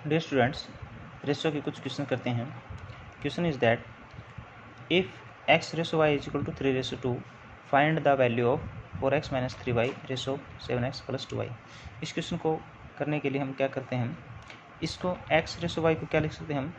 Dear students, ratio के कुछ question करते हैं। Question is that if x ratio y is equal to 3:2 find the value of 4x minus 3y ratio 7x plus 2y। इस question को करने के लिए हम क्या करते हैं, इसको x रेशो y को क्या लिख सकते हैं हम,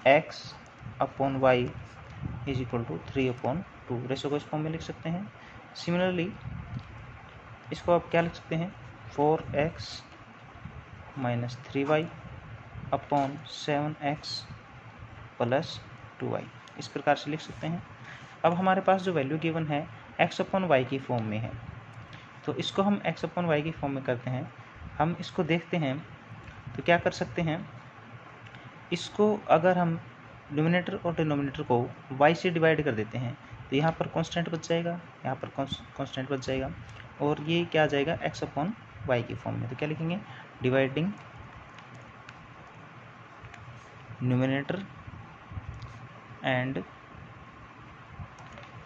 x upon y is equal to 3/2 ratio को इस फॉर्म में लिख सकते हैं। सिमिलरली इसको आप क्या लिख सकते हैं, 4x minus 3y upon 7x plus 2y, इस प्रकार से लिख सकते हैं। अब हमारे पास जो वैल्यू गिवन है x अपॉन वाई की फॉर्म में है, तो इसको हम x अपॉन वाई की फॉर्म में करते हैं। हम इसको देखते हैं तो क्या कर सकते हैं, इसको अगर हम न्यूमरेटर और डिनोमिनेटर को y से डिवाइड कर देते हैं तो यहाँ पर कांस्टेंट बच जाएगा, यहाँ पर कांस्टेंट बच जाएगा, और ये क्या आ जाएगा x अपॉन वाई की फॉर्म में। तो क्या लिखेंगे, dividing numerator and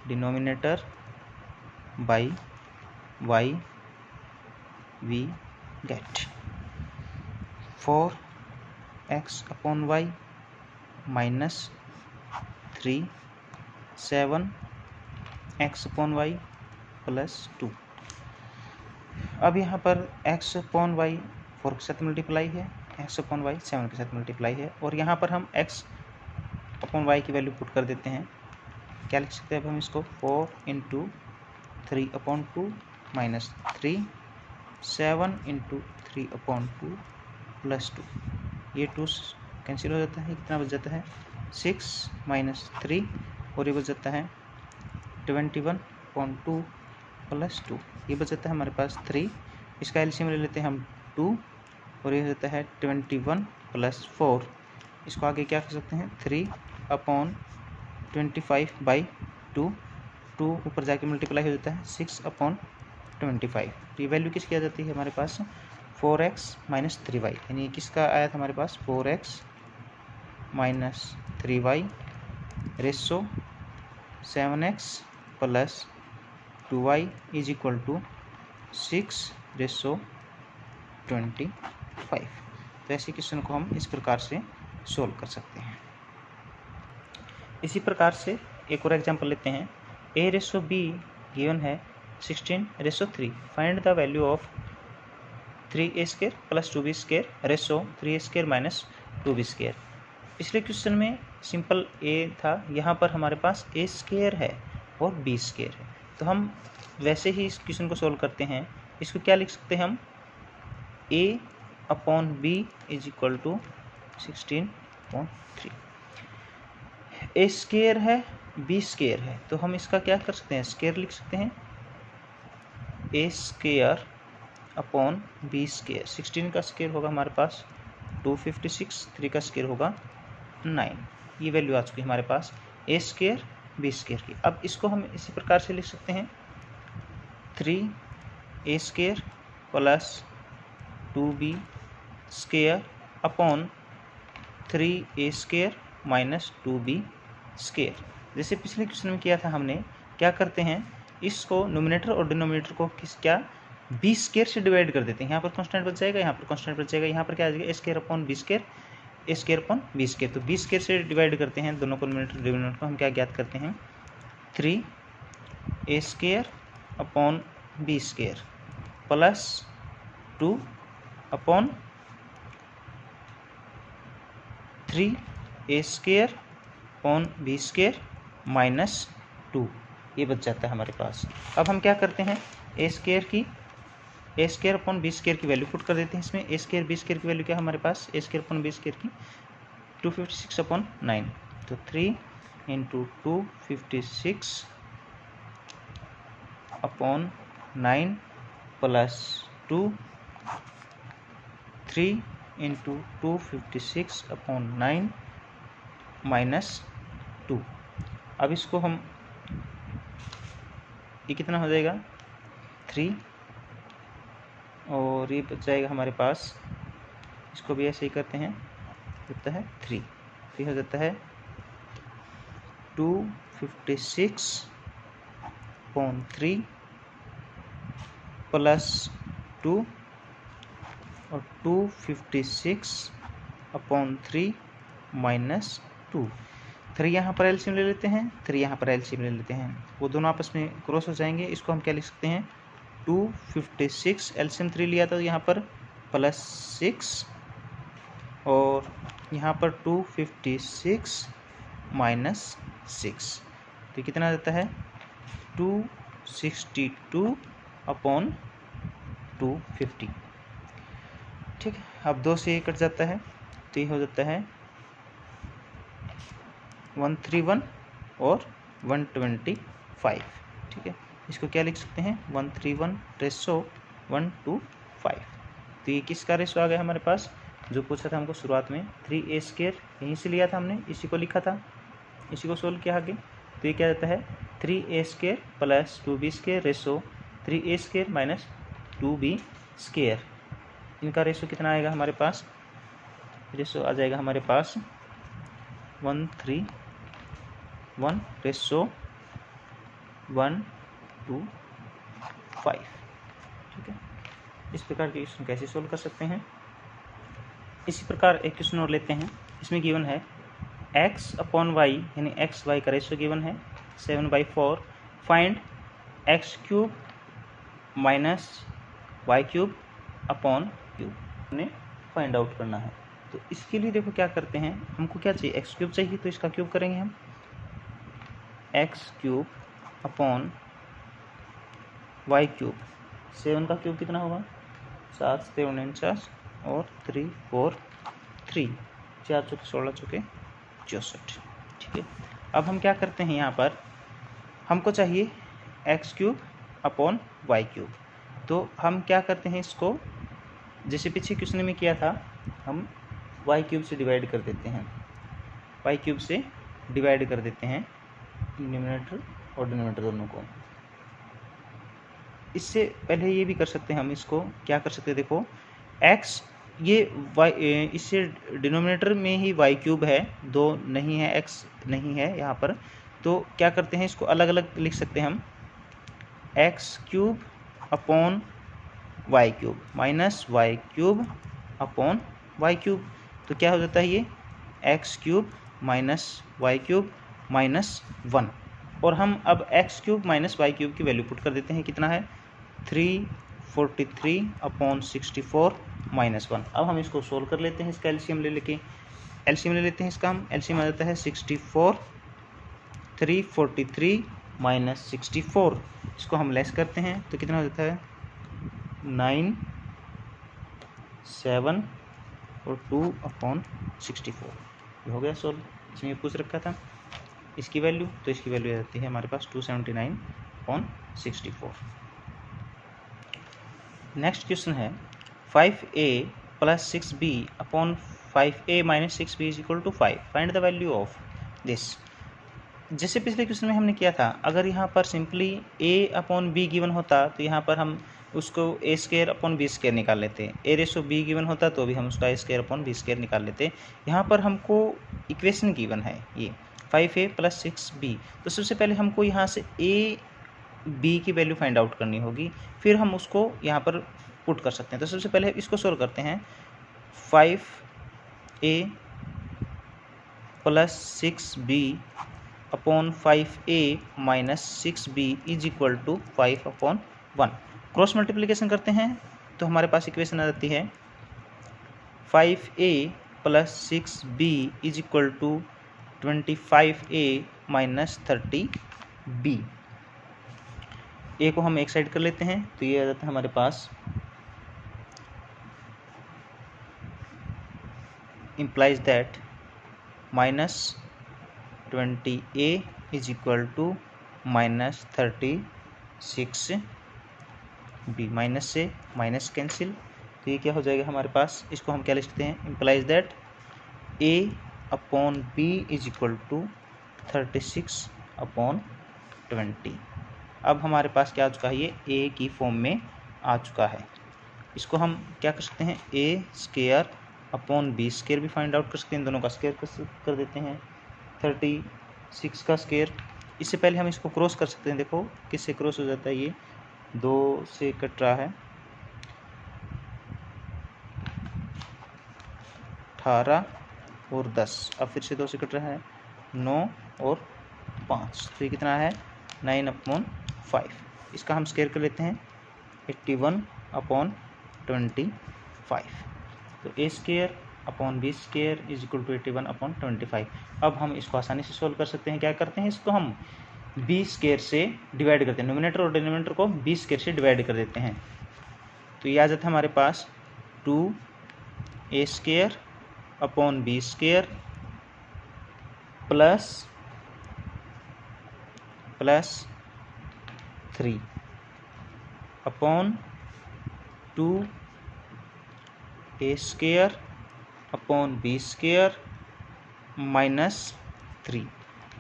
denominator by y we get 4x upon y minus 3 7x upon y plus 2। अब यहाँ पर x अपॉन y 4 के साथ मल्टीप्लाई है, x अपॉन y 7 के साथ मल्टीप्लाई है, और यहाँ पर हम x अपॉन y की वैल्यू पुट कर देते हैं। क्या लिख सकते हैं अब हम इसको, 4 इंटू 3/2 माइनस 3 7 इंटू 3/2 प्लस 2। ये 2 कैंसिल हो जाता है, कितना बच जाता है 6 माइनस 3, और ये बच जाता है 21/2 प्लस 2, ये बच जाता है हमारे पास 3। इसका एलसीएम ले लेते हैं हम 2, और ये हो जाता है 21 प्लस 4। इसको आगे क्या कर सकते हैं, 3/25/2, 2 ऊपर जाके मल्टीप्लाई हो जाता है 6/25। तो ये वैल्यू किसकी आ जाती है हमारे पास, 4x माइनस 3y, यानी किसका आया था हमारे पास, 4x minus 3y ratio 7x plus 2y is equal to 6/25। तो ऐसे क्वेश्चन को हम इस प्रकार से सोल्व कर सकते हैं। इसी प्रकार से एक और एग्जांपल लेते हैं। a रेशो b गिवन है 16:3, find the value of 3a² plus 2b² ratio 3a² minus 2b²। पिछले क्वेश्चन में सिंपल a था, यहाँ पर हमारे पास a² है और b² है, तो हम वैसे ही इस क्वेश्चन को सोल्व करते हैं। इसको क्या लिख सकते हैं हम, a upon b is equal to 16/3। a² है b² है, तो हम इसका क्या कर सकते हैं, स्क्वायर लिख सकते हैं, a² अपॉन b²। 16 का स्क्वायर होगा हमारे पास 256, 3 का स्क्वायर होगा 9। ये वैल्यू आ चुकी है हमारे पास a² b² की। अब इसको हम इसी प्रकार से लिख सकते हैं, 3a² plus 2b² upon 3a² minus 2b²। जैसे पिछले क्वेश्चन में किया था हमने, क्या करते हैं, इसको न्यूमरेटर और डिनोमिनेटर को b² से डिवाइड कर देते हैं। यहाँ पर कांस्टेंट बच जाएगा, यहाँ पर कांस्टेंट बच जाएगा, यहाँ पर क्या आ जाएगा, a² upon b², a² upon b²। तो b² से डिवाइड करते हैं दोनों को, न्यूमरेटर डिनोमिनेटर को। हम क्या ज्ञात करते हैं, 3a² upon b² plus 2 upon 3a² upon b² minus 2, ये बच जाता है हमारे पास। अब हम क्या करते हैं, a² अपॉन b² की वैल्यू पुट कर देते हैं इसमें। a² b² की वैल्यू क्या है हमारे पास, a² अपॉन b² की 256/9, तो 3 इंटू 256/9 प्लस 2, 3 इंटू 256/9 माइनस 2। अब इसको हम, ये कितना हो जाएगा 3, और ये बच जाएगा हमारे पास, इसको भी ऐसे ही करते हैं, होता है 3, तो हो जाता है 256/3 प्लस 2 और 256/3 माइनस 2। 3 यहाँ पर एलसीएम ले लेते हैं, 3 यहाँ पर एलसीएम ले लेते हैं, वो दोनों आपस में क्रॉस हो जाएंगे। इसको हम क्या लिख सकते हैं, 256 एलसीएम 3 लिया था यहाँ पर +6 और यहाँ पर 256 माइनस 6, तो कितना देता है 262/250। ठीक है, अब 2 से ये कट जाता है तो ये हो जाता है 131 और 125। ठीक है, इसको क्या लिख सकते हैं 131/125। तो ये किसका रेशो आ गया हमारे पास, जो पूछा था हमको शुरुआत में 3a² यहीं से लिया था हमने, इसी को लिखा था, इसी को सोल्व किया आगे। तो ये क्या देता है 3a² + 2b² ratio 3a² - 2b²। इनका रेशो कितना आएगा हमारे पास, रेशो आ जाएगा हमारे पास 131/125। ठीक है, इस प्रकार के क्वेश्चन कैसे सोल्व कर सकते हैं। इसी प्रकार एक क्वेश्चन और लेते हैं, इसमें गिवन है x/y यानी x y का रेशो गिवन है 7/4, find x³ - y³ upon cube, हमने फाइंड आउट करना है। तो इसके लिए देखो क्या करते हैं, हमको क्या चाहिए x³ चाहिए, तो इसका क्यूब करेंगे हम, x³ अपॉन y³। 7 का क्यूब कितना होगा 7 × 7 = 49 और 3 4 3, 4 × 16 = 64। ठीक है, अब हम क्या करते हैं, यहाँ पर हमको चाहिए x³ अपॉन y³। तो हम क्या करते हैं, इसको जैसे पीछे क्वेश्चन में किया था, हम y³ से डिवाइड कर देते हैं, y³ से डिवाइड कर देते हैं न्यूमरेटर और डिनोमिनेटर दोनों को। इससे पहले ये भी कर सकते हैं हम, इसको क्या कर सकते हैं, देखो x ये y, इससे डिनोमिनेटर में ही y³ है, 2 नहीं है, x नहीं है यहाँ पर, तो क्या करते हैं, इसको अलग अलग लिख सकते हैं हम, x³ upon y³ minus y³ upon y³। तो क्या हो जाता है ये x³ माइनस y³ माइनस 1, और हम अब x³ माइनस y³ की वैल्यू पुट कर देते हैं, कितना है 343/64 माइनस 1। अब हम इसको सोल्व कर लेते हैं, इसका एलसीएम ले लेते हैं इसका, हम एलसीएम आ जाता है 64, 343 माइनस 64, इसको हम लेस करते हैं तो कितना हो जाता है 9 7 और 2/64। ये हो गया सोल्व। इसमें पूछ रखा था इसकी वैल्यू, तो इसकी वैल्यू आ जाती है हमारे पास 279/64। नेक्स्ट क्वेश्चन है 5a + 6b upon 5a - 6b = 5, find the value of this. जैसे पिछले क्वेश्चन में हमने किया था, अगर यहाँ पर सिंपली a/b गिवन होता तो यहाँ पर हम उसको a²/b² निकाल लेते, a/b गिवन होता तो भी हम उसका a²/b² निकाल लेते। यहाँ पर हमको इक्वेशन गिवन है ये 5a + 6b, तो सबसे पहले हमको यहाँ से a b की वैल्यू फाइंड आउट करनी होगी, फिर हम उसको यहाँ पर पुट कर सकते हैं। तो सबसे पहले इसको सोल्व करते हैं, 5a + 6b upon 5a - 6b = 5/1। Cross multiplication करते हैं तो हमारे पास इक्वेशन आ जाती है 5a + 6b = 25a - 30b। ए को हम एक साइड कर लेते हैं तो ये आ जाता है हमारे पास implies that -20a = -36b। Minus से माइनस कैंसिल, तो ये क्या हो जाएगा हमारे पास, इसको हम क्या लिख सकते हैं, implies that a/b = 36/20। अब हमारे पास क्या आ चुका है, ये a की फॉर्म में आ चुका है। इसको हम क्या कर सकते हैं, a² भी फाइंड आउट कर सकते हैं, दोनों का स्क्वायर कर देते हैं, 36 का स्क्वायर। इससे पहले हम इसको क्रॉस कर सकते हैं, देखो किससे क्रॉस हो जाता है, ये 2 से कट रहा है, 18 और 10, अब फिर से 2 से कट रहा है, 9 और 5, तो ये कितना है 9/5। इसका हम स्क्वायर कर लेते हैं 81/25, तो a square upon b square is equal to 81/25। अब हम इसको आसानी से सोल्व कर सकते हैं। क्या करते हैं, इसको हम b स्क्वायर से डिवाइड करते हैं, नोमिनेटर और डिनोमिनेटर को b स्क्वायर से डिवाइड कर देते हैं, तो ये आ जाता है हमारे पास 2a square upon b square plus 3 upon 2a square upon b square minus 3।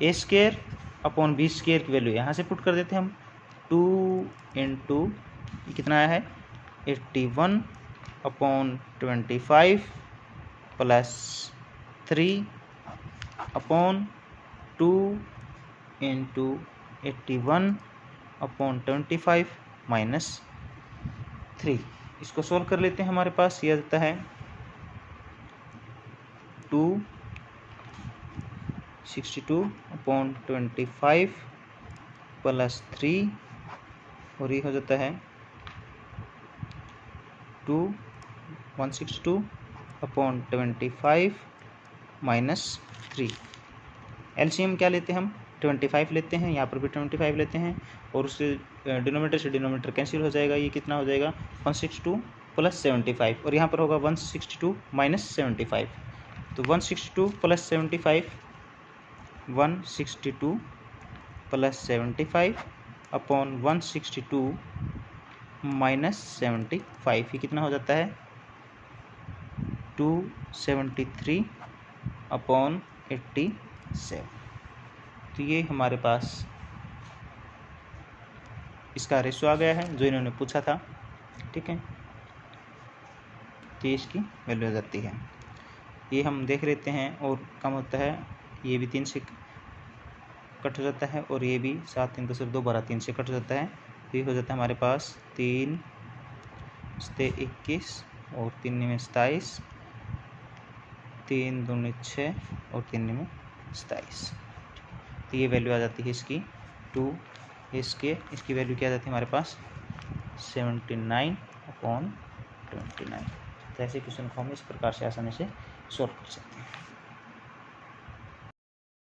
a square upon b square की वैल्यू यहाँ से पुट कर देते हैं हम, 2 इंटू कितना आया है 81/25 प्लस 3 अपॉन 2 इंटू 81/25 माइनस 3। इसको सोल्व कर लेते हैं, हमारे पास ये आता है 262/25 प्लस 3 और ये हो जाता है 162/25 माइनस 3। एलसीएम क्या लेते हैं हम 25 लेते हैं, यहाँ पर भी 25 लेते हैं और उससे डिनोमिनेटर से डिनोमिनेटर कैंसिल हो जाएगा, ये कितना हो जाएगा 162 प्लस 75 और यहाँ पर होगा 162 माइनस 75, तो 162 प्लस 75 162 प्लस 75 अपॉन 162 माइनस 75, ये कितना हो जाता है 273/87। तो ये हमारे पास इसका रेशो आ गया है जो इन्होंने पूछा था, ठीक है, तो इसकी वैल्यू आ जाती है। ये हम देख लेते हैं और कम होता है, ये भी 3 से कट हो जाता है और ये भी 7 3 10 2 12 3 से कट हो जाता है, तो ये हो जाता है हमारे पास 3 से 21 और 3 में 27, 3 दूनी 6 और 3 में 27, तो ये वैल्यू आ जाती है इसकी 2 इसकी वैल्यू क्या आ जाती है हमारे पास 79/29। तो ऐसे क्वेश्चन को हम इस प्रकार से आसानी से सॉल्व कर सकते हैं।